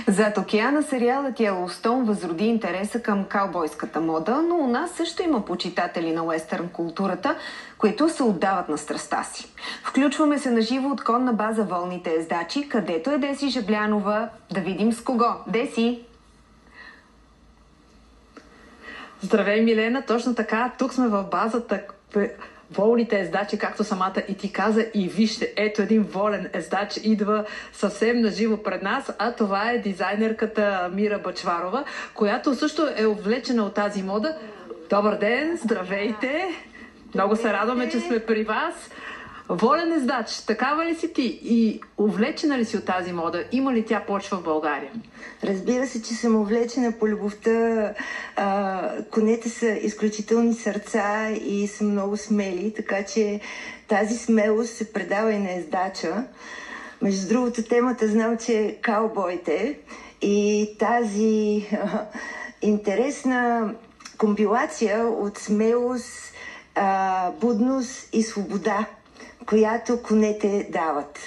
Зад океана сериалът Йелоустоун възроди интереса към каубойската мода, но у нас също има почитатели на уестърн културата, които се отдават на страстта си. Включваме се на живо от конна база Волните ездачи, където е Деси Жаблянова. Да видим с кого. Деси! Здравей, Милена! Точно така, тук сме в базата Волните ездачи, както самата и ти каза, и вижте, ето един волен ездач идва съвсем наживо пред нас, а това е дизайнерката Мира Бъчварова, която също е увлечена от тази мода. Добър ден, здравейте! Много се радваме, че сме при вас. Волен ездач, такава ли си ти и увлечена ли си от тази мода? Има ли тя почва в България? Разбира се, че съм увлечена по любовта. Конете са изключителни сърца и са много смели, така че тази смелост се предава и на ездача. Между другото, темата знам, че е каубойте и тази интересна компилация от смелост, будност и свобода, която конете дават.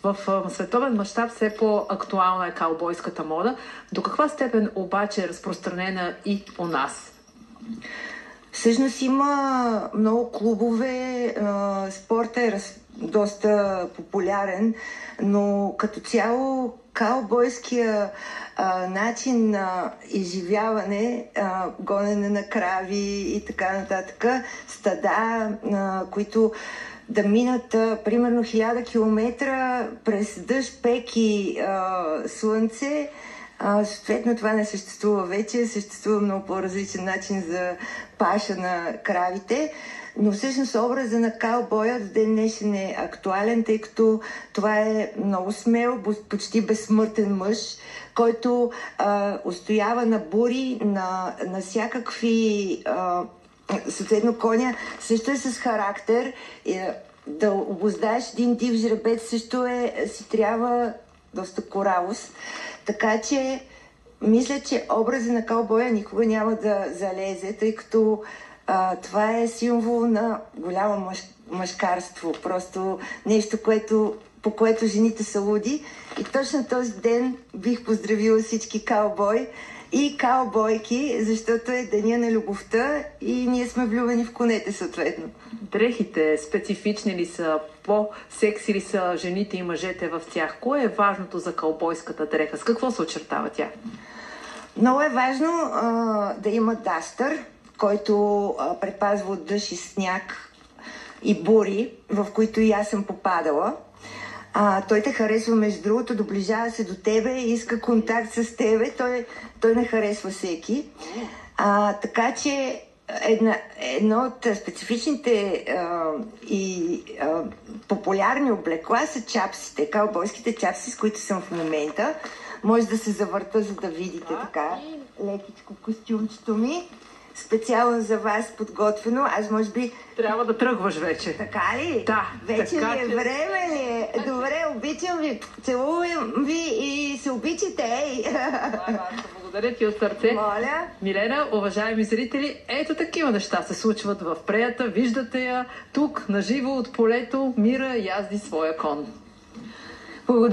В световен мащаб все по-актуална е каубойската мода. До каква степен обаче е разпространена и у нас? Всъщност има много клубове, спорта е доста популярен, но като цяло каубойския начин на изживяване, гонене на крави и така нататък, стада, които да минат примерно 1000 километра през дъжд, пек и слънце. Съответно това не съществува вече, съществува много по-различен начин за паша на кравите, но всъщност образа на каубоя до ден днешен е актуален, тъй като това е много смел, почти безсмъртен мъж, който устоява на бури, на всякакви... Съответно, коня също е с характер. Да обуздаеш един див жребец също си трябва доста коравост. Така че, мисля, че образът на каубоя никога няма да залезе, тъй като това е символ на голямо мъжкарство. Просто нещо, по което жените са луди. И точно този ден бих поздравила всички каубой и каубойки, защото е деня на любовта и ние сме влюбени в конете съответно. Дрехите специфични ли са? По-секси ли са жените и мъжете в тях? Кое е важното за каубойската дреха? С какво се очертава тя? Много е важно да има дастър, който предпазва от дъжд и сняг и бури, в които и аз съм попадала. Той те харесва, между другото, доближава се до тебе, иска контакт с тебе, той не харесва всеки. Така че едно от специфичните популярни облекла са чапсите, каубойските чапси, с които съм в момента. Може да се завърта, за да видите така лекичко костюмчето ми. Специално за вас подготвено. Аз може би... Трябва да тръгваш вече. Така ли? Да. Вече така, ли е време ли е? Добре, обичам ви. Целувам ви и се обичате. Ей! Благодаря ти от сърце. Моля. Милена, уважаеми зрители, ето такива неща се случват в преята. Виждате я тук, наживо от полето. Мира язди своя кон. Благодаря.